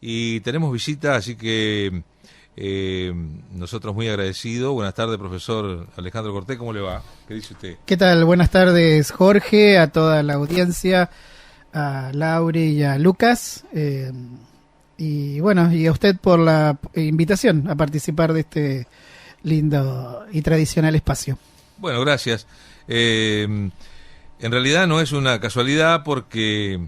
y tenemos visita, así que nosotros muy agradecidos. Buenas tardes, profesor Alejandro Cortés, ¿cómo le va? ¿Qué dice usted? ¿Qué tal? Buenas tardes, Jorge, a toda la audiencia, a Lauri y a Lucas, y bueno, y a usted por la invitación a participar de este lindo y tradicional espacio. Bueno, gracias. En realidad no es una casualidad porque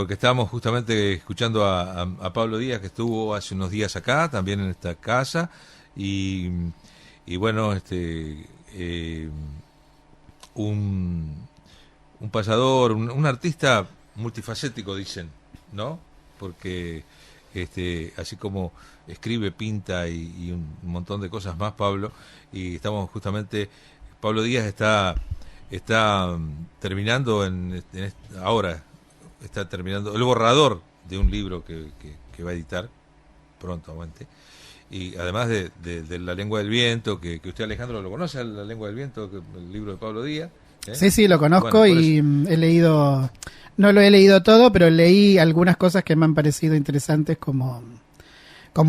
estábamos justamente escuchando a Pablo Díaz, que estuvo hace unos días acá, también en esta casa, y bueno, un payador, un artista multifacético, dicen, ¿no? Porque así como escribe, pinta y un montón de cosas más, Pablo, y estamos justamente, Pablo Díaz está terminando ahora está terminando el borrador de un libro que va a editar prontamente, y además de La lengua del viento, que usted, Alejandro, lo conoce, La lengua del viento, el libro de Pablo Díaz. Sí, lo conozco. Bueno, y he leído, no lo he leído todo, pero leí algunas cosas que me han parecido interesantes, como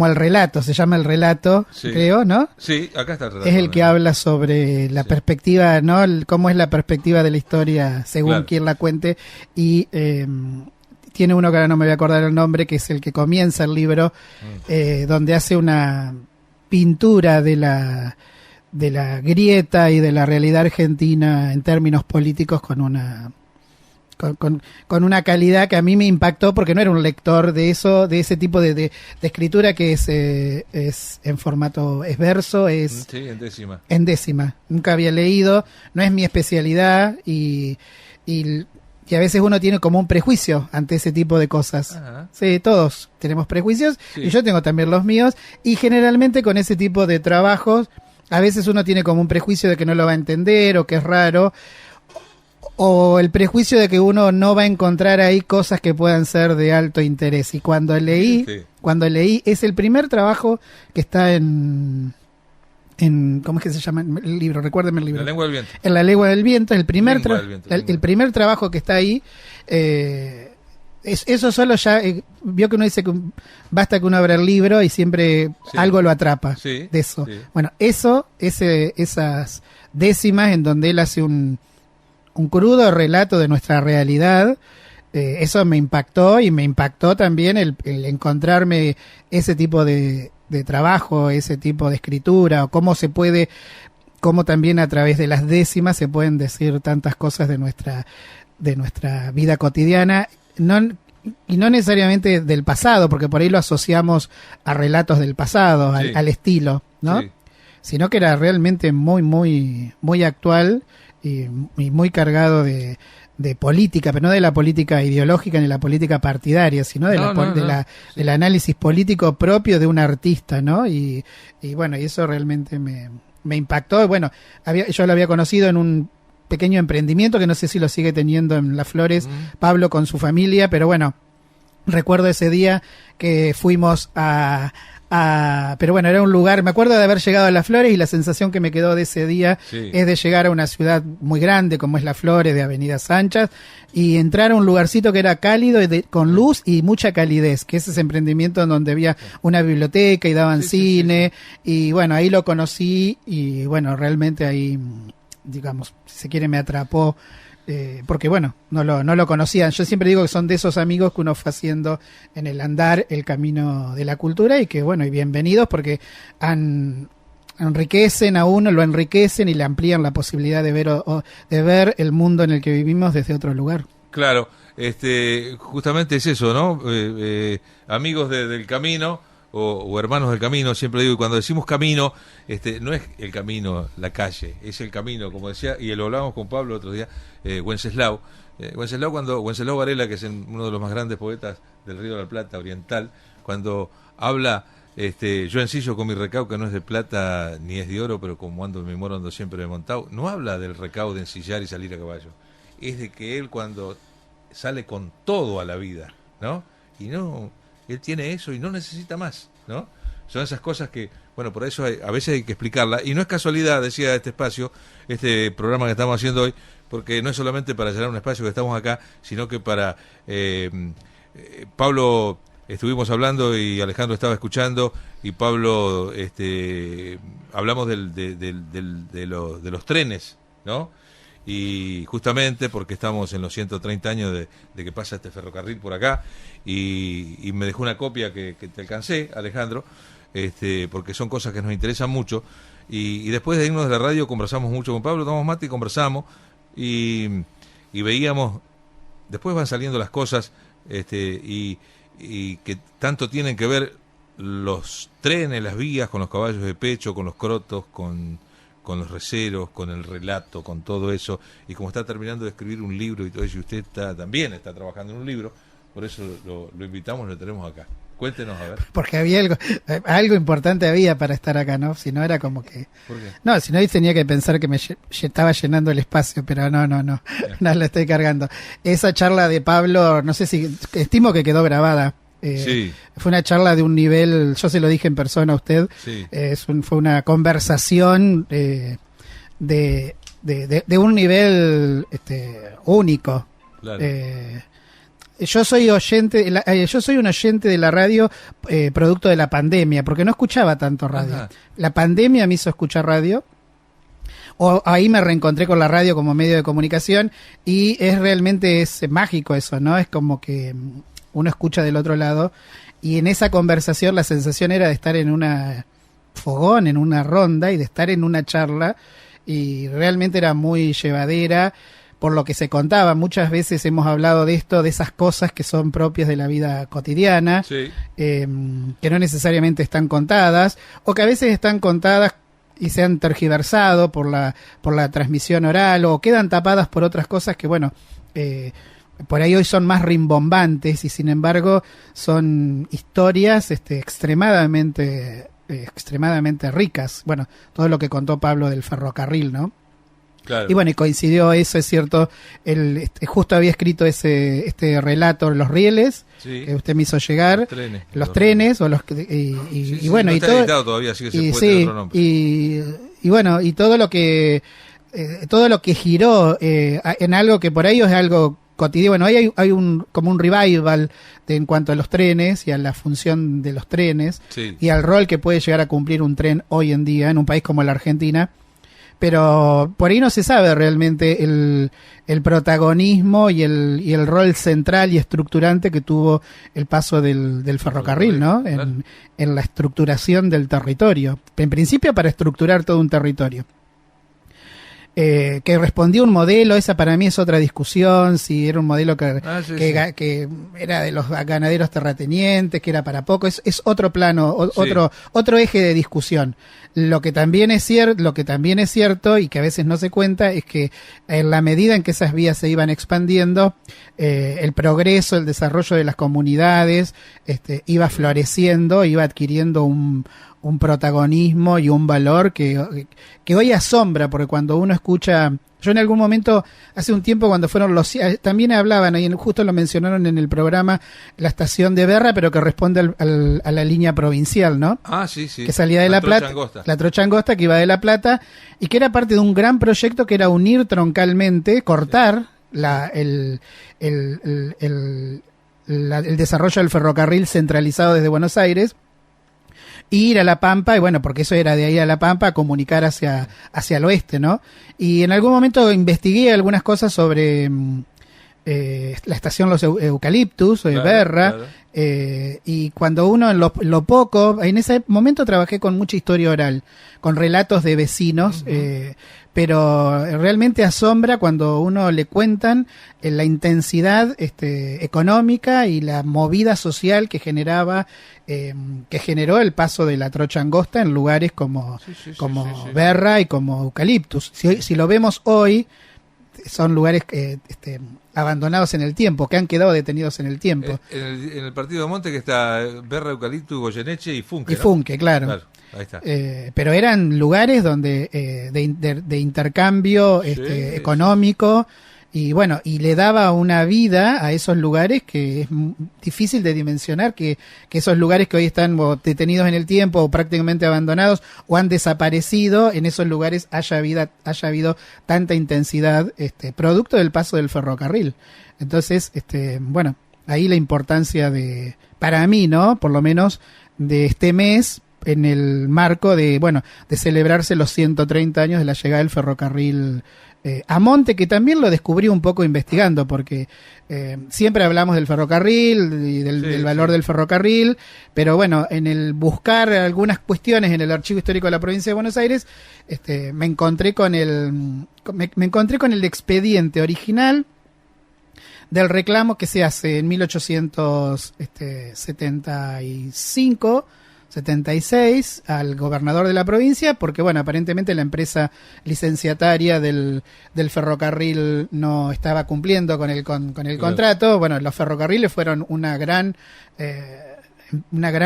el relato, se llama El relato, sí, creo, ¿no? Sí, acá está el relato. Es el que habla sobre la perspectiva, ¿no? Cómo es la perspectiva de la historia según quien la cuente, y tiene uno que ahora no me voy a acordar el nombre, que es el que comienza el libro, donde hace una pintura de la grieta y de la realidad argentina en términos políticos con una calidad que a mí me impactó, porque no era un lector de ese tipo de escritura, que es en formato, es verso, es sí, en décima. Nunca había leído, no es mi especialidad, y a veces uno tiene como un prejuicio ante ese tipo de cosas. Ajá. Sí, todos tenemos prejuicios, sí, y yo tengo también los míos, y generalmente con ese tipo de trabajos a veces uno tiene como un prejuicio de que no lo va a entender, o que es raro, o el prejuicio de que uno no va a encontrar ahí cosas que puedan ser de alto interés. Y cuando leí, es el primer trabajo que está en ¿cómo es que se llama el libro? Recuérdeme el libro. La lengua del viento. En La lengua del viento, el primer trabajo que está ahí. Eso solo ya, vio que uno dice que basta que uno abra el libro y siempre algo lo atrapa, de eso. Sí. Bueno, esas décimas en donde él hace un crudo relato de nuestra realidad, eso me impactó, y me impactó también el encontrarme ese tipo de trabajo, ese tipo de escritura, o cómo también a través de las décimas se pueden decir tantas cosas de nuestra vida cotidiana, y no necesariamente del pasado, porque por ahí lo asociamos a relatos del pasado, al estilo, ¿no? Sí. Sino que era realmente muy, muy, muy actual, y muy cargado de política, pero no de la política ideológica ni la política partidaria, sino del análisis político propio de un artista, ¿no? Y bueno, y eso realmente me impactó. Bueno, yo lo había conocido en un pequeño emprendimiento que no sé si lo sigue teniendo en Las Flores, Pablo, con su familia, pero bueno, recuerdo ese día que fuimos pero bueno, era un lugar, me acuerdo de haber llegado a Las Flores, y la sensación que me quedó de ese día es de llegar a una ciudad muy grande como es Las Flores, de avenidas anchas, y entrar a un lugarcito que era cálido, con luz y mucha calidez, que es ese emprendimiento en donde había una biblioteca y daban cine. Y bueno, ahí lo conocí, y bueno, realmente ahí, digamos, si se quiere, me atrapó, porque bueno, no lo conocían. Yo siempre digo que son de esos amigos que uno fue haciendo en el andar el camino de la cultura, y que bueno, y bienvenidos, porque enriquecen a uno, lo enriquecen y le amplían la posibilidad de ver el mundo en el que vivimos desde otro lugar. Claro, justamente es eso, ¿no? Amigos del camino, o hermanos del camino, siempre digo, y cuando decimos camino, no es el camino, la calle, es el camino, como decía, y lo hablábamos con Pablo el otro día, Wenceslao Varela, que es uno de los más grandes poetas del Río de la Plata oriental, cuando habla, yo ensillo con mi recao, que no es de plata ni es de oro, pero como ando en mi moro ando siempre de montado, no habla del recao de ensillar y salir a caballo, es de que él cuando sale con todo a la vida, ¿no? Y no, él tiene eso y no necesita más, ¿no? Son esas cosas que, bueno, por eso a veces hay que explicarla, y no es casualidad, decía este espacio, este programa que estamos haciendo hoy, porque no es solamente para llenar un espacio que estamos acá, sino que para Pablo estuvimos hablando y Alejandro estaba escuchando y Pablo, hablamos de los trenes, ¿no? Y justamente porque estamos en los 130 años de que pasa este ferrocarril por acá, y me dejó una copia que te alcancé, Alejandro, porque son cosas que nos interesan mucho, y después de irnos de la radio conversamos mucho con Pablo, tomamos mate y conversamos, y veíamos, después van saliendo las cosas, y que tanto tienen que ver los trenes, las vías, con los caballos de pecho, con los crotos, con los receros, con el relato, con todo eso, y como está terminando de escribir un libro y todo eso, y usted también está trabajando en un libro, por eso lo invitamos, lo tenemos acá. Cuéntenos, a ver. Porque había algo importante había para estar acá, ¿no? Si no era como que... ¿Por qué? No, si no tenía que pensar que me estaba llenando el espacio, pero no la estoy cargando. Esa charla de Pablo, no sé si... Estimo que quedó grabada. Sí. Fue una charla de un nivel, yo se lo dije en persona a usted, sí. Fue una conversación de un nivel único. Claro. Yo soy un oyente de la radio producto de la pandemia, porque no escuchaba tanto radio. Ajá. La pandemia me hizo escuchar radio. Ahí me reencontré con la radio como medio de comunicación y realmente es mágico eso, ¿no? Es como que uno escucha del otro lado y en esa conversación la sensación era de estar en una fogón, en una ronda y de estar en una charla, y realmente era muy llevadera por lo que se contaba. Muchas veces hemos hablado de esto, de esas cosas que son propias de la vida cotidiana, sí. Que no necesariamente están contadas, o que a veces están contadas y se han tergiversado por la transmisión oral, o quedan tapadas por otras cosas que, bueno, por ahí hoy son más rimbombantes, y sin embargo son historias extremadamente ricas. Bueno, todo lo que contó Pablo del ferrocarril, ¿no? Claro. Y bueno, y coincidió eso, es cierto. Justo había escrito este relato, Los Rieles, sí. que usted me hizo llegar. Los trenes, o los y bueno, no y está todo editado todavía, así que se puede tener otro nombre. Y bueno, y todo lo que giró en algo que por ahí es algo cotidiano. Bueno, hay como un revival en cuanto a los trenes y a la función de los trenes, sí. y al rol que puede llegar a cumplir un tren hoy en día en un país como la Argentina. Pero por ahí no se sabe realmente el protagonismo y el rol central y estructurante que tuvo el paso del ferrocarril, ¿no? Claro. En la estructuración del territorio. En principio para estructurar todo un territorio. Que respondía a un modelo, esa para mí es otra discusión, si era un modelo que era de los ganaderos terratenientes, que era para poco, es otro plano, otro eje de discusión. Lo que también es cierto y que a veces no se cuenta es que en la medida en que esas vías se iban expandiendo, el progreso, el desarrollo de las comunidades iba floreciendo, iba adquiriendo un protagonismo y un valor que hoy asombra, porque cuando uno escucha... Yo en algún momento, hace un tiempo, cuando fueron también hablaban, ahí justo lo mencionaron en el programa, la estación de Berra, pero que responde a la línea provincial, ¿no? Ah, sí, sí. Que salía de La Plata, la Trocha Angosta, que iba de La Plata, y que era parte de un gran proyecto que era unir troncalmente, cortar el desarrollo del ferrocarril centralizado desde Buenos Aires, ir a La Pampa, y bueno, porque eso era de ahí a La Pampa, a comunicar hacia el oeste, ¿no? Y en algún momento investigué algunas cosas sobre la estación Los Eucaliptus, de Berra, claro. Y cuando uno, en lo poco, en ese momento trabajé con mucha historia oral, con relatos de vecinos, pero realmente asombra cuando uno le cuentan la intensidad económica y la movida social que generó el paso de la Trocha Angosta en lugares como Berra y como Eucaliptus. Si lo vemos hoy, son lugares abandonados en el tiempo, que han quedado detenidos en el tiempo. En el partido de Monte que está Berra, Eucaliptus, Goyeneche y Funque, ¿no? Y Funque, claro. Ahí está. Pero eran lugares donde de intercambio económico, y bueno, y le daba una vida a esos lugares que es difícil de dimensionar, que esos lugares que hoy están detenidos en el tiempo o prácticamente abandonados o han desaparecido, en esos lugares haya habido tanta intensidad producto del paso del ferrocarril. Entonces, bueno, ahí la importancia para mí, ¿no? Por lo menos de este mes, en el marco de celebrarse los 130 años de la llegada del ferrocarril a Monte, que también lo descubrí un poco investigando, porque siempre hablamos del ferrocarril y del valor del ferrocarril, pero bueno, en el buscar algunas cuestiones en el Archivo Histórico de la Provincia de Buenos Aires, me encontré con el expediente original del reclamo que se hace en 1875, 76 al gobernador de la provincia, porque bueno, aparentemente la empresa licenciataria del ferrocarril no estaba cumpliendo con el contrato. Bueno, los ferrocarriles fueron una gran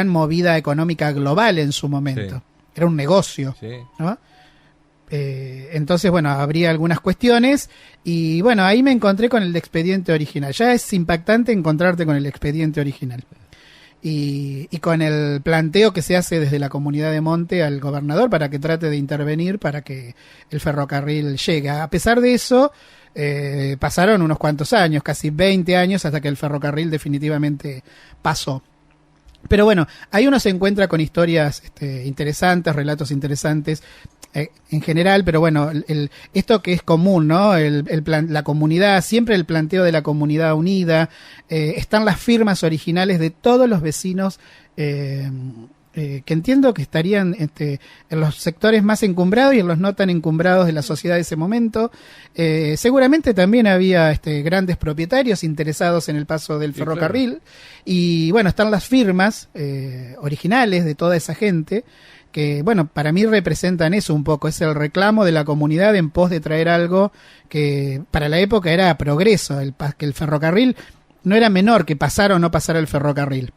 movida económica global en su momento. Sí. Era un negocio, ¿no? Entonces, bueno, habría algunas cuestiones y bueno, ahí me encontré con el expediente original. Ya es impactante encontrarte con el expediente original. Y con el planteo que se hace desde la comunidad de Monte al gobernador para que trate de intervenir para que el ferrocarril llegue. A pesar de eso, pasaron unos cuantos años, casi 20 años, hasta que el ferrocarril definitivamente pasó. Pero bueno, ahí uno se encuentra con historias interesantes, relatos interesantes en general, pero bueno, esto que es común, ¿no? La comunidad, siempre el planteo de la comunidad unida, están las firmas originales de todos los vecinos que entiendo que estarían en los sectores más encumbrados y en los no tan encumbrados de la sociedad de ese momento. Seguramente también había grandes propietarios interesados en el paso del ferrocarril, claro. Y bueno, están las firmas originales de toda esa gente que, bueno, para mí representan eso un poco, es el reclamo de la comunidad en pos de traer algo que para la época era progreso, que el ferrocarril no era menor que pasara o no pasara el ferrocarril.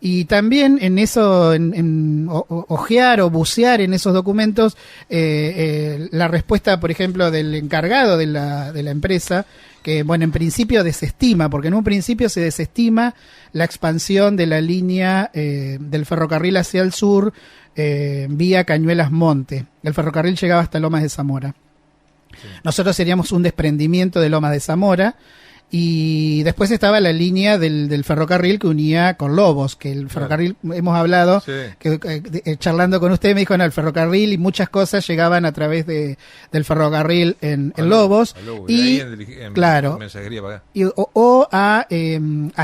Y también en eso, en ojear o bucear en esos documentos, la respuesta, por ejemplo, del encargado de la empresa, que, bueno, en principio desestima, porque en un principio se desestima la expansión de la línea del ferrocarril hacia el sur, vía Cañuelas Monte. El ferrocarril llegaba hasta Lomas de Zamora. Sí. Nosotros seríamos un desprendimiento de Lomas de Zamora. Y después estaba la línea del ferrocarril que unía con Lobos, que el ferrocarril, hemos hablado, sí. Charlando con usted me dijo, no, el ferrocarril y muchas cosas llegaban a través del ferrocarril en Lobos. Y claro, a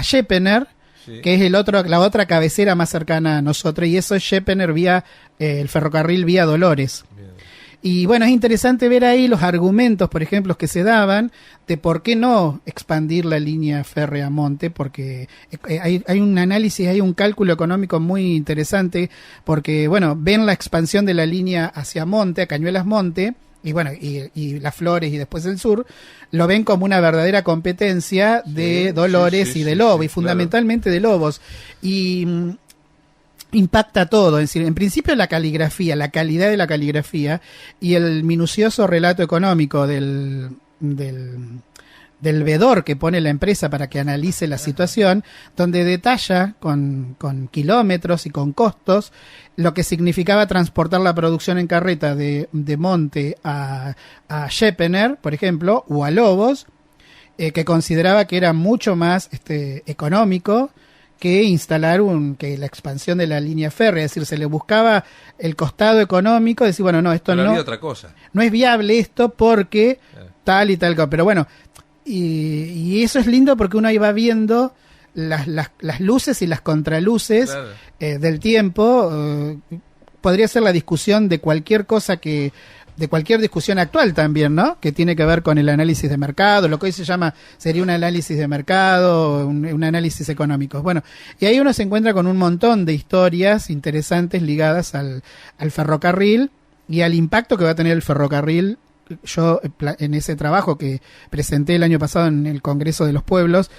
Schepener, sí. Que es la otra cabecera más cercana a nosotros, y eso es Schepener vía el ferrocarril vía Dolores. Bien. Y bueno, es interesante ver ahí los argumentos, por ejemplo, que se daban de por qué no expandir la línea férrea Monte, porque hay un análisis, hay un cálculo económico muy interesante, porque bueno, ven la expansión de la línea hacia Monte, a Cañuelas Monte, y bueno, y Las Flores y después el sur, lo ven como una verdadera competencia de Dolores y de Lobos, y fundamentalmente de Lobos. Y impacta todo, es decir, en principio la caligrafía, la calidad de la caligrafía y el minucioso relato económico del vedor que pone la empresa para que analice la situación, donde detalla con kilómetros y con costos lo que significaba transportar la producción en carreta de Monte a Schepener, por ejemplo, o a Lobos, que consideraba que era mucho más económico que instalar que la expansión de la línea férrea, es decir, se le buscaba el costado económico, decir, bueno, no, esto no, otra cosa. No es viable esto porque tal y tal cosa, pero bueno, y eso es lindo porque uno ahí va viendo las luces y las contraluces, claro. Del tiempo. Podría ser la discusión de cualquier cosa de cualquier discusión actual también, ¿no? Que tiene que ver con el análisis de mercado, lo que hoy se llama, sería un análisis de mercado, un análisis económico. Bueno, y ahí uno se encuentra con un montón de historias interesantes ligadas al ferrocarril y al impacto que va a tener el ferrocarril. Yo, en ese trabajo que presenté el año pasado en el Congreso de los Pueblos,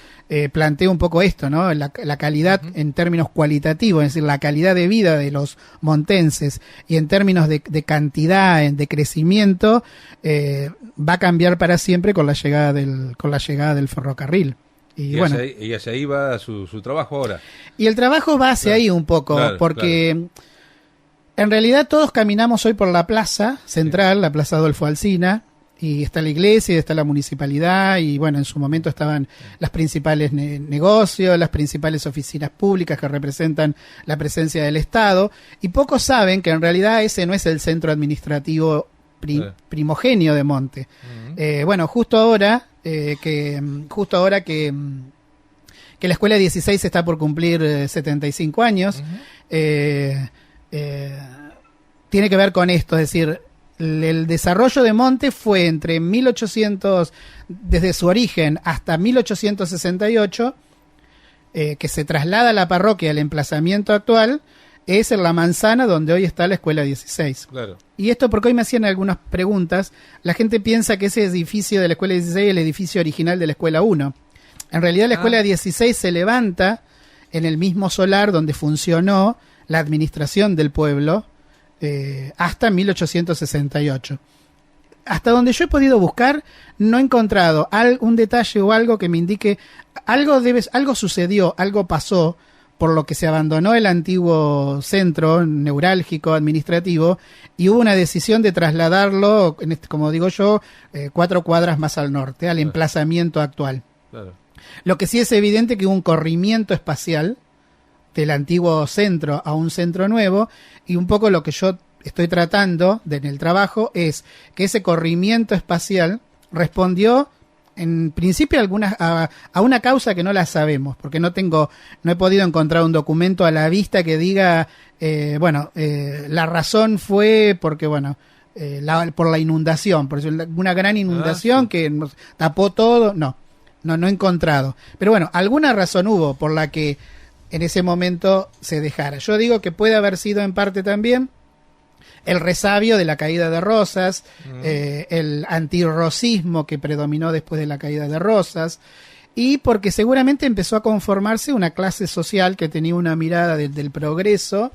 planteé un poco esto, ¿no? La calidad en términos cualitativos, es decir, la calidad de vida de los montenses, y en términos de cantidad, de crecimiento, va a cambiar para siempre con la llegada del ferrocarril. Y bueno, hacia ahí va su trabajo ahora. Y el trabajo va hacia ahí un poco, porque en realidad todos caminamos hoy por la plaza central, la Plaza Adolfo Alsina, Y está la iglesia, y está la municipalidad, y bueno, en su momento estaban las principales negocios, las principales oficinas públicas que representan la presencia del Estado, y pocos saben que en realidad ese no es el centro administrativo primogenio de Monte. Bueno, justo ahora que la Escuela 16 está por cumplir 75 años, tiene que ver con esto, es decir, el desarrollo de Monte fue entre 1800, desde su origen hasta 1868, que se traslada a la parroquia al emplazamiento actual, es en la manzana donde hoy está la Escuela 16. Claro. Y esto porque hoy me hacían algunas preguntas. La gente piensa que ese edificio de la Escuela 16 es el edificio original de la Escuela 1. En realidad la Escuela 16 se levanta en el mismo solar donde funcionó la administración del pueblo hasta 1868. Hasta donde yo he podido buscar, no he encontrado un detalle o algo que me indique algo sucedió, algo pasó, por lo que se abandonó el antiguo centro neurálgico administrativo y hubo una decisión de trasladarlo, como digo yo, 4 cuadras más al norte, al emplazamiento actual. Claro. Lo que sí es evidente que hubo un corrimiento espacial del antiguo centro a un centro nuevo, y un poco lo que yo estoy tratando en el trabajo es que ese corrimiento espacial respondió en principio a una causa que no la sabemos, porque no he podido encontrar un documento a la vista que diga la razón fue porque por la inundación, por una gran inundación que nos tapó todo. No he encontrado, pero bueno, alguna razón hubo por la que en ese momento se dejara. Yo digo que puede haber sido en parte también el resabio de la caída de Rosas, el antirrocismo que predominó después de la caída de Rosas, y porque seguramente empezó a conformarse una clase social que tenía una mirada del progreso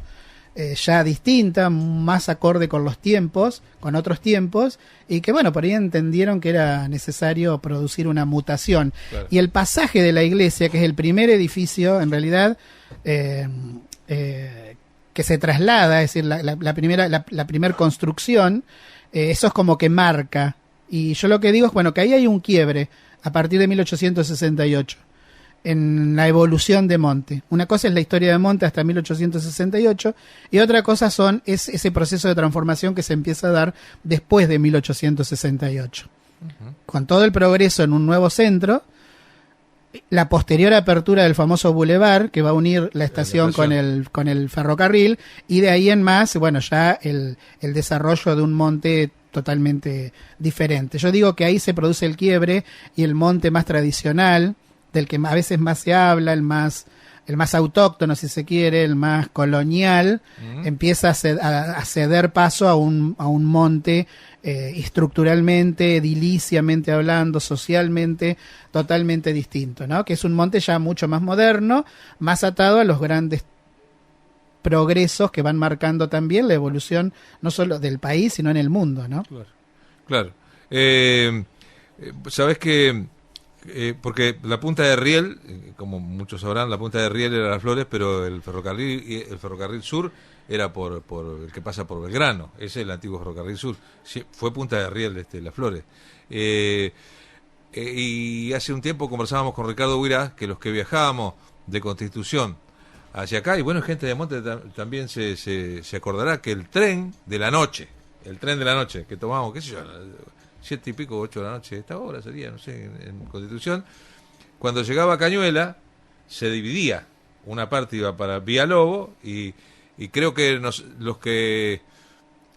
ya distinta, más acorde con los tiempos, con otros tiempos, y que por ahí entendieron que era necesario producir una mutación. Claro. Y el pasaje de la iglesia, que es el primer edificio, en realidad, que se traslada, es decir, la primera construcción, eso es como que marca. Y yo lo que digo es, que ahí hay un quiebre a partir de 1868. En la evolución de Monte. Una cosa es la historia de Monte hasta 1868 y otra cosa es ese proceso de transformación que se empieza a dar después de 1868. Con todo el progreso en un nuevo centro, la posterior apertura del famoso bulevar que va a unir la estación con el ferrocarril, y de ahí en más, ya el desarrollo de un Monte totalmente diferente. Yo digo que ahí se produce el quiebre y el Monte más tradicional, del que a veces más se habla, el más autóctono, si se quiere, el más colonial, empieza a ceder paso a un Monte estructuralmente, ediliciamente hablando, socialmente, totalmente distinto, ¿no? Que es un Monte ya mucho más moderno, más atado a los grandes progresos que van marcando también la evolución no solo del país, sino en el mundo, ¿no? Claro. Sabes que porque la punta de riel, como muchos sabrán, la punta de riel era Las Flores, pero el ferrocarril sur era por el que pasa por Belgrano. Ese es el antiguo ferrocarril sur. Sí, fue punta de riel Las Flores. Y hace un tiempo conversábamos con Ricardo Huirá que los que viajábamos de Constitución hacia acá, y gente de Monte también se acordará que el tren de la noche que tomábamos, qué sé yo, 7 y pico, 8 de la noche, esta hora sería, no sé, en Constitución, cuando llegaba a Cañuela, se dividía. Una parte iba para Villalobos y creo que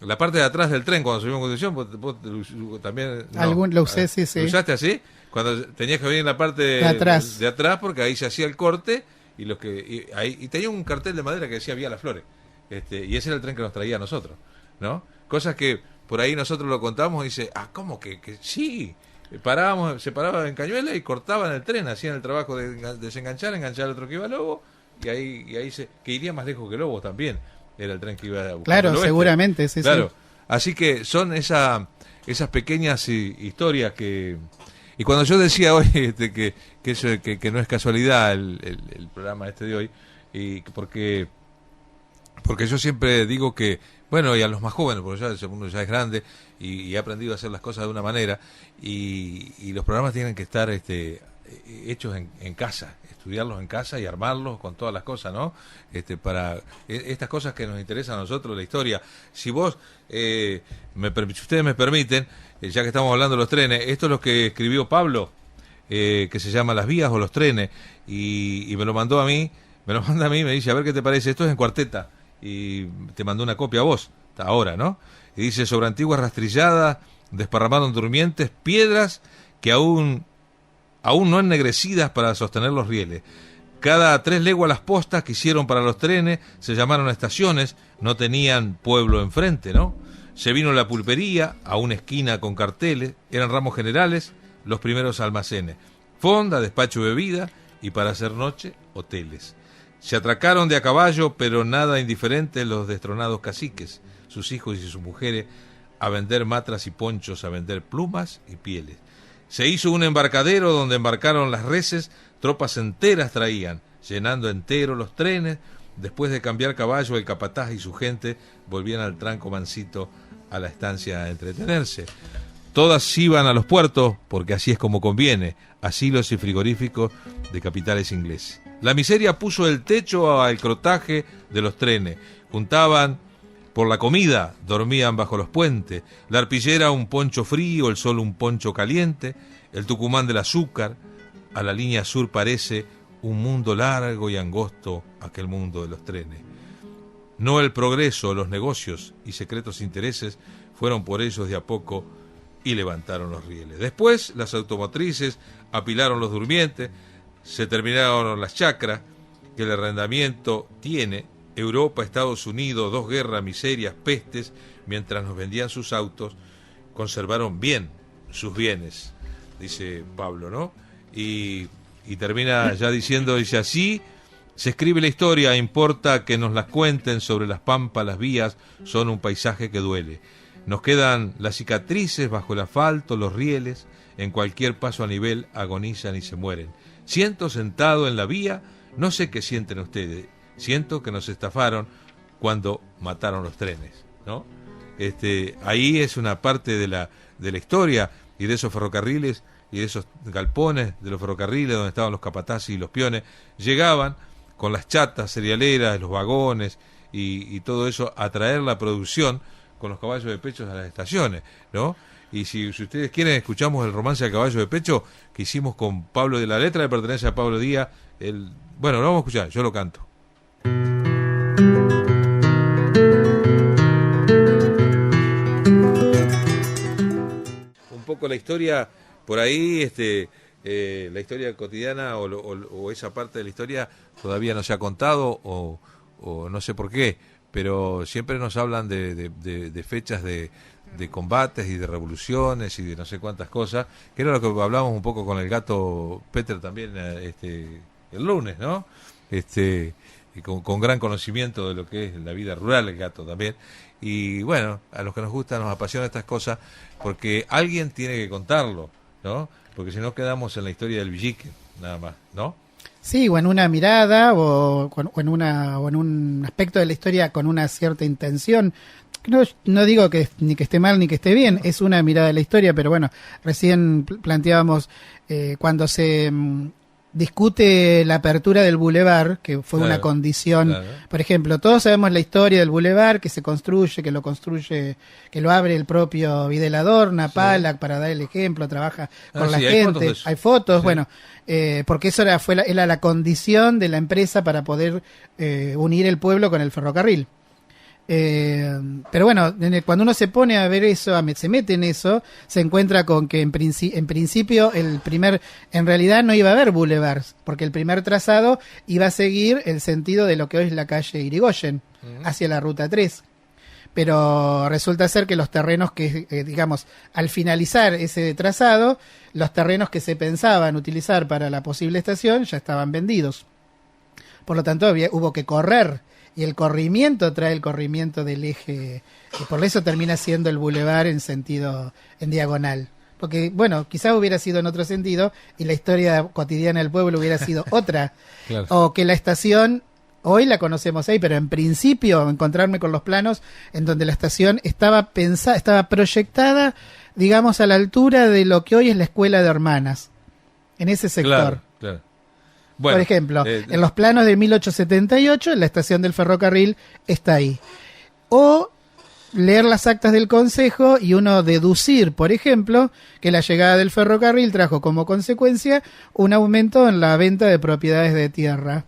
la parte de atrás del tren, cuando subimos a Constitución, vos también... Lo usé, sí. ¿Lo usaste así? Cuando tenías que venir en la parte de atrás, porque ahí se hacía el corte y tenía un cartel de madera que decía Vía Las Flores. Y ese era el tren que nos traía a nosotros, ¿no? Cosas que por ahí nosotros lo contamos y dice, ¿cómo que sí? Se paraban en Cañuela y cortaban el tren, hacían el trabajo de desenganchar, enganchar el otro que iba a Lobo, y ahí que iría más lejos que Lobo también, era el tren que iba a buscar. Claro, seguramente, sí. Claro, sí. Así que son esas pequeñas historias que... Y cuando yo decía hoy que no es casualidad el programa de hoy, y porque Porque yo siempre digo que, bueno, y a los más jóvenes, porque ya uno ya es grande y ha aprendido a hacer las cosas de una manera, y los programas tienen que estar hechos en casa, estudiarlos en casa y armarlos con todas las cosas, ¿no? Para estas cosas que nos interesan a nosotros, la historia. Si vos, si ustedes me permiten, ya que estamos hablando de los trenes, esto es lo que escribió Pablo, que se llama Las vías o los trenes, y me lo mandó a mí, me dice, a ver qué te parece, esto es en cuarteta, y te mandó una copia a vos, hasta ahora, ¿no? Y dice, sobre antiguas rastrilladas, desparramaron durmientes, piedras que aún no ennegrecidas para sostener los rieles. Cada 3 leguas las postas que hicieron para los trenes se llamaron estaciones, no tenían pueblo enfrente, ¿no? Se vino la pulpería, a una esquina con carteles, eran ramos generales, los primeros almacenes. Fonda, despacho de bebida y para hacer noche, hoteles. Se atracaron de a caballo, pero nada indiferentes los destronados caciques, sus hijos y sus mujeres, a vender matras y ponchos, a vender plumas y pieles. Se hizo un embarcadero donde embarcaron las reses, tropas enteras traían, llenando entero los trenes. Después de cambiar caballo, el capataz y su gente volvían al tranco mansito a la estancia a entretenerse. Todas iban a los puertos, porque así es como conviene, asilos y frigoríficos de capitales ingleses. La miseria puso el techo al crotaje de los trenes. Juntaban por la comida, dormían bajo los puentes. La arpillera un poncho frío, el sol un poncho caliente. El Tucumán del azúcar, a la línea sur parece un mundo largo y angosto aquel mundo de los trenes. No el progreso, los negocios y secretos intereses fueron por ellos de a poco y levantaron los rieles. Después las automotrices apilaron los durmientes, se terminaron las chacras que el arrendamiento tiene. Europa, Estados Unidos, 2 guerras, miserias, pestes, mientras nos vendían sus autos, conservaron bien sus bienes, dice Pablo, ¿no? Y termina ya diciendo, dice, así se escribe la historia, importa que nos las cuenten sobre las pampas, las vías, son un paisaje que duele. Nos quedan las cicatrices bajo el asfalto, los rieles, en cualquier paso a nivel agonizan y se mueren. Siento sentado en la vía, no sé qué sienten ustedes, siento que nos estafaron cuando mataron los trenes, ¿no? Ahí es una parte de la historia y de esos ferrocarriles y de esos galpones de los ferrocarriles donde estaban los capataces y los peones, llegaban con las chatas cerealeras, los vagones y todo eso a traer la producción con los caballos de pecho a las estaciones, ¿no? Y si ustedes quieren, escuchamos el romance del caballo de pecho que hicimos con Pablo de la letra, que pertenece a Pablo Díaz. Bueno, lo vamos a escuchar, yo lo canto. Un poco la historia, por ahí, la historia cotidiana o esa parte de la historia todavía no se ha contado o no sé por qué, pero siempre nos hablan de fechas de combates y de revoluciones y de no sé cuántas cosas, que era lo que hablamos un poco con el gato Peter también el lunes, ¿no? Con gran conocimiento de lo que es la vida rural, el gato también. Y bueno, a los que nos gusta, nos apasiona estas cosas, porque alguien tiene que contarlo, ¿no? Porque si no quedamos en la historia del Villique, nada más, ¿no? Sí, o en una mirada o en un aspecto de la historia con una cierta intención. No digo que ni que esté mal ni que esté bien, es una mirada de la historia, pero bueno, recién planteábamos cuando se discute la apertura del bulevar, que fue una condición, por ejemplo, todos sabemos la historia del bulevar, que se construye, que lo abre el propio Videla Adorna, Palac, para dar el ejemplo, trabaja con la gente, hay fotos, sí. Bueno, porque eso era la condición de la empresa para poder unir el pueblo con el ferrocarril. Pero bueno, cuando uno se pone a ver eso, se mete en eso, se encuentra con que en principio en realidad no iba a haber boulevards, porque el primer trazado iba a seguir el sentido de lo que hoy es la calle Irigoyen, hacia la ruta 3. Pero resulta ser que los terrenos que, digamos, al finalizar ese trazado, los terrenos que se pensaban utilizar para la posible estación ya estaban vendidos. Por lo tanto, hubo que correr. Y el corrimiento trae el corrimiento del eje, y por eso termina siendo el bulevar en diagonal. Porque, bueno, quizás hubiera sido en otro sentido y la historia cotidiana del pueblo hubiera sido otra. Claro. O que la estación Hoy la conocemos ahí, pero en principio encontrarme con los planos en donde la estación estaba proyectada, digamos, a la altura de lo que hoy es la escuela de Hermanas, en ese sector. Claro. Bueno, por ejemplo, en los planos de 1878, la estación del ferrocarril está ahí. O leer las actas del Consejo y uno deducir, por ejemplo, que la llegada del ferrocarril trajo como consecuencia un aumento en la venta de propiedades de tierra.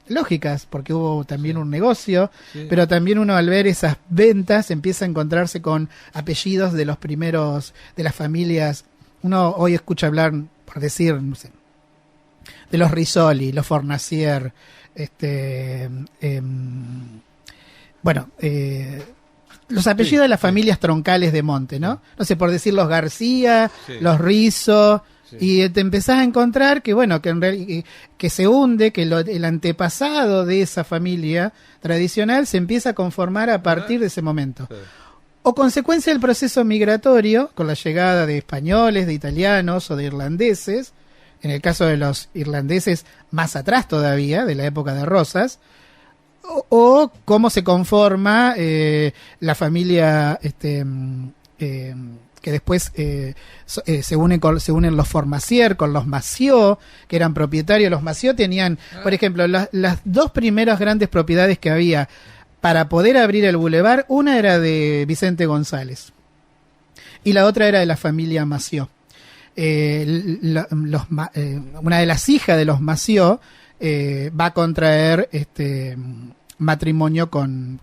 Lógicas, porque hubo también un negocio, pero también uno al ver esas ventas empieza a encontrarse con apellidos de los primeros, de las familias. Uno hoy escucha hablar, por decir, no sé, de los Risoli, los Fornacier, los apellidos de las familias troncales de Monte, ¿no? No sé, por decir los García, los Rizzo. Y te empezás a encontrar que, bueno, que se hunde, que el antepasado de esa familia tradicional se empieza a conformar a partir de ese momento. O consecuencia del proceso migratorio, con la llegada de españoles, de italianos o de irlandeses, en el caso de los irlandeses más atrás todavía, de la época de Rosas, o cómo se conforma la familia que después se unen los Fornacier con los Massieu, que eran propietarios. Los Massieu tenían, por ejemplo, las dos primeras grandes propiedades que había para poder abrir el bulevar, una era de Vicente González y la otra era de la familia Massieu. Una de las hijas de los Massieu va a contraer matrimonio con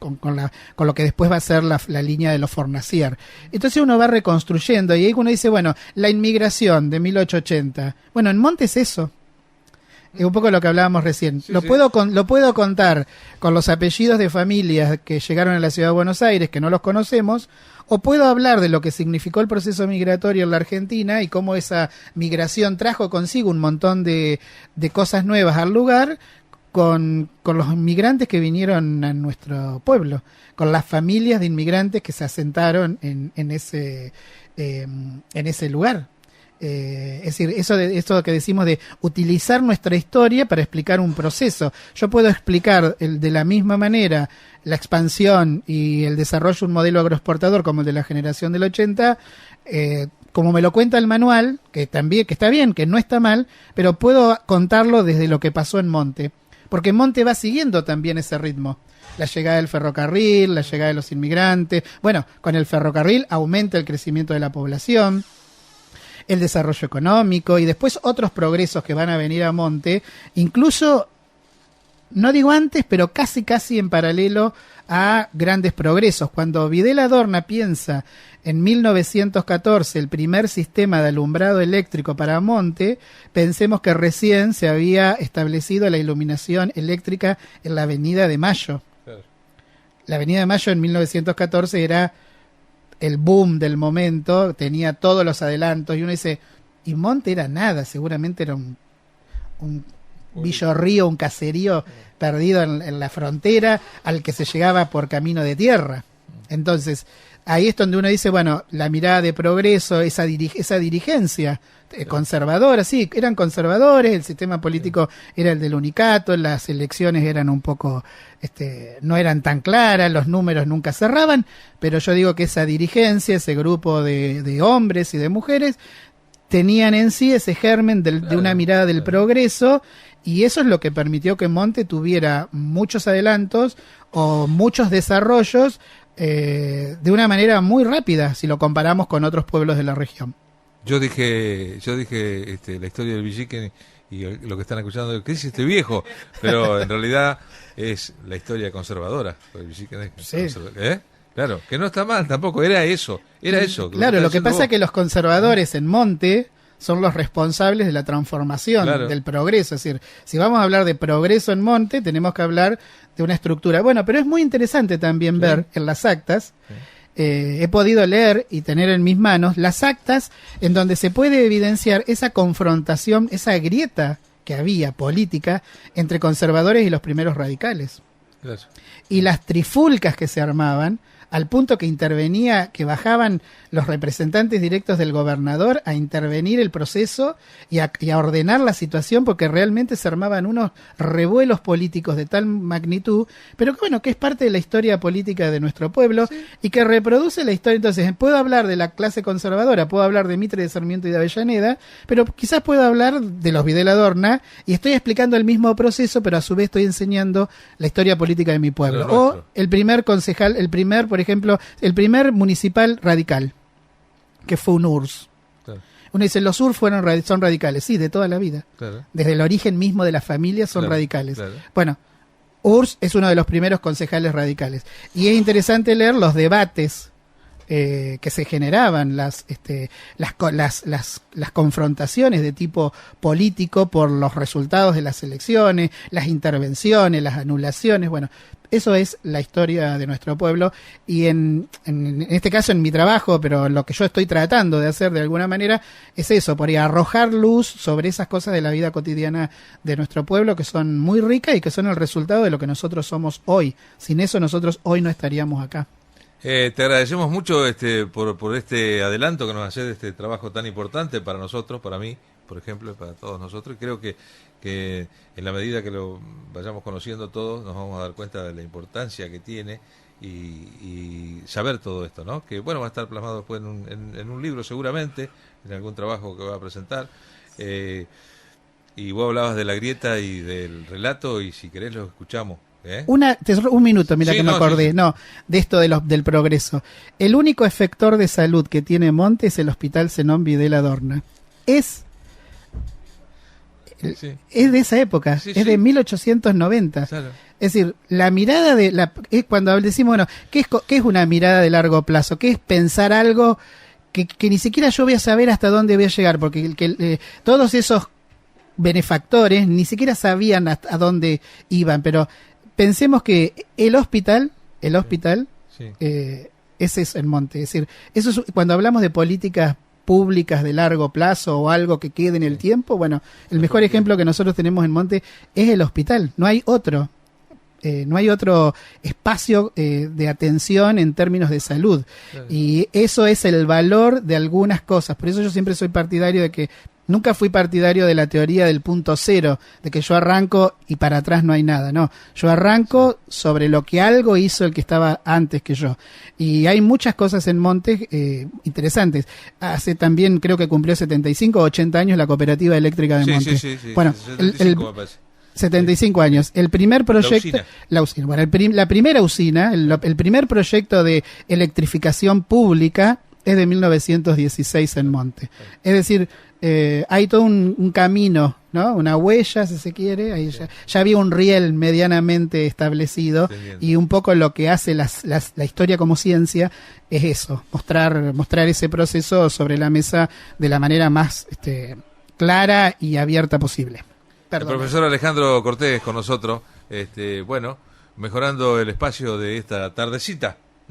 lo que después va a ser la línea de los Fornacier. Entonces uno va reconstruyendo y ahí uno dice, bueno, la inmigración de 1880, bueno, en Monte es eso. Es un poco lo que hablábamos recién. Lo puedo contar con los apellidos de familias que llegaron a la ciudad de Buenos Aires, que no los conocemos, o puedo hablar de lo que significó el proceso migratorio en la Argentina y cómo esa migración trajo consigo un montón de cosas nuevas al lugar, con los inmigrantes que vinieron a nuestro pueblo, con las familias de inmigrantes que se asentaron en ese lugar. Es decir, eso que decimos de utilizar nuestra historia para explicar un proceso. Yo puedo explicar de la misma manera la expansión y el desarrollo de un modelo agroexportador como el de la generación del 80, como me lo cuenta el manual, que está bien, que no está mal, pero puedo contarlo desde lo que pasó en Monte. Porque Monte va siguiendo también ese ritmo. La llegada del ferrocarril, la llegada de los inmigrantes. Bueno, con el ferrocarril aumenta el crecimiento de la población, el desarrollo económico y después otros progresos que van a venir a Monte, incluso, no digo antes, pero casi en paralelo a grandes progresos. Cuando Videla Adorna piensa en 1914 el primer sistema de alumbrado eléctrico para Monte, pensemos que recién se había establecido la iluminación eléctrica en la Avenida de Mayo. Claro. La Avenida de Mayo en 1914 era el boom del momento, tenía todos los adelantos, y uno dice, y Monte era nada, seguramente era un villorrío, un caserío perdido en la frontera al que se llegaba por camino de tierra. Entonces, ahí es donde uno dice, bueno, la mirada de progreso, esa dirigencia conservadora, sí, eran conservadores, el sistema político era el del unicato, las elecciones eran un poco, no eran tan claras, los números nunca cerraban, pero yo digo que esa dirigencia, ese grupo de hombres y de mujeres, tenían en sí ese germen de una mirada del progreso, y eso es lo que permitió que Monte tuviera muchos adelantos o muchos desarrollos de una manera muy rápida si lo comparamos con otros pueblos de la región. Yo dije la historia del Villiquen y lo que están escuchando, ¿qué dice este viejo? Pero en realidad es la historia conservadora. El Villiquen es Claro, que no está mal tampoco, era eso. Claro, lo que pasa es que los conservadores en Monte son los responsables de la transformación, del progreso. Es decir, si vamos a hablar de progreso en Monte, tenemos que hablar de una estructura. Bueno, pero es muy interesante también ver en las actas, he podido leer y tener en mis manos las actas en donde se puede evidenciar esa confrontación, esa grieta que había política entre conservadores y los primeros radicales. Gracias. Y las trifulcas que se armaban, al punto que que bajaban los representantes directos del gobernador a intervenir el proceso y a ordenar la situación, porque realmente se armaban unos revuelos políticos de tal magnitud, pero que bueno, que es parte de la historia política de nuestro pueblo, sí, y que reproduce la historia. Entonces, puedo hablar de la clase conservadora, puedo hablar de Mitre, de Sarmiento y de Avellaneda, pero quizás puedo hablar de los Videla Dorna, y estoy explicando el mismo proceso, pero a su vez estoy enseñando la historia política de mi pueblo. O el primer concejal, por ejemplo, el primer municipal radical, que fue un URSS. Claro. Uno dice, los URSS son radicales. Sí, de toda la vida. Claro. Desde el origen mismo de la familia son radicales. Claro. Bueno, URSS es uno de los primeros concejales radicales. Y es interesante leer los debates que se generaban, las confrontaciones de tipo político por los resultados de las elecciones, las intervenciones, las anulaciones. Bueno, eso es la historia de nuestro pueblo, y en este caso en mi trabajo, pero lo que yo estoy tratando de hacer de alguna manera es eso, por ahí arrojar luz sobre esas cosas de la vida cotidiana de nuestro pueblo que son muy ricas y que son el resultado de lo que nosotros somos hoy. Sin eso nosotros hoy no estaríamos acá. Te agradecemos mucho por este adelanto que nos hace de este trabajo tan importante para nosotros, para mí, por ejemplo, para todos nosotros. Creo que en la medida que lo vayamos conociendo todos, nos vamos a dar cuenta de la importancia que tiene y saber todo esto, ¿no? Que bueno, va a estar plasmado después en un libro seguramente, en algún trabajo que va a presentar. Y vos hablabas de la grieta y del relato, y si querés lo escuchamos. Un minuto, mira, sí, que me acordé, sí. No, de esto del progreso. El único efector de salud que tiene Monte es el Hospital Zenón Videla Dorna. Es de esa época, es de 1890. Claro. Es decir, la mirada es cuando decimos, bueno, ¿qué es una mirada de largo plazo? ¿Qué es pensar algo que ni siquiera yo voy a saber hasta dónde voy a llegar? Porque todos esos benefactores ni siquiera sabían a dónde iban, pero pensemos que el hospital, ese es el Monte. Es decir, eso es, cuando hablamos de políticas públicas de largo plazo o algo que quede en el tiempo, bueno, el mejor ejemplo que nosotros tenemos en Monte es el hospital. No hay otro. No hay otro espacio de atención en términos de salud. Claro. Y eso es el valor de algunas cosas. Por eso yo siempre soy partidario de que nunca fui partidario de la teoría del punto cero, de que yo arranco y para atrás no hay nada. No, yo arranco sobre lo que algo hizo el que estaba antes que yo. Y hay muchas cosas en Montes interesantes. Hace también, creo que cumplió 75 o 80 años la Cooperativa Eléctrica de Montes. Sí. Bueno, 75 años. El primer proyecto, la usina. Bueno, la primera usina, el primer proyecto de electrificación pública es de 1916 en Monte. Es decir, hay todo un camino, ¿no? Una huella, si se quiere. Ahí ya había un riel medianamente establecido, y un poco lo que hace la historia como ciencia es eso, mostrar ese proceso sobre la mesa de la manera más clara y abierta posible. Perdón. El profesor Alejandro Cortés con nosotros, bueno, mejorando el espacio de esta tardecita.